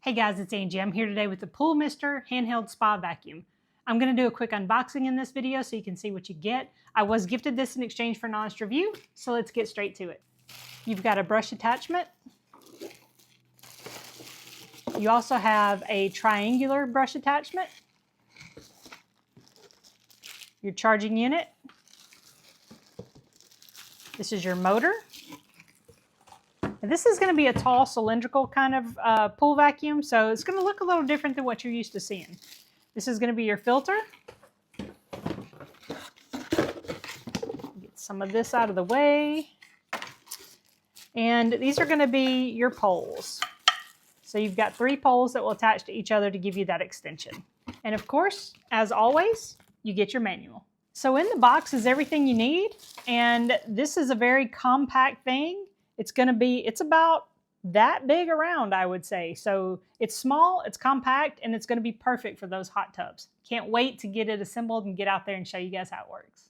Hey guys, it's Angie. I'm here today with the PoolMr handheld spa vacuum. I'm going to do a quick unboxing in this video so you can see what you get. I was gifted this in exchange for an honest review, so let's get straight to it. You've got a brush attachment. You also have a triangular brush attachment. Your charging unit. This is your motor. This is going to be a tall cylindrical kind of pool vacuum, so it's going to look a little different than what you're used to seeing. This is going to be your filter. Get some of this out of the way. And these are going to be your poles. So you've got 3 poles that will attach to each other to give you that extension. And of course, as always, you get your manual. So in the box is everything you need, and this is a very compact thing. It's about that big around, I would say. So it's small, it's compact, and it's going to be perfect for those hot tubs. Can't wait to get it assembled and get out there and show you guys how it works.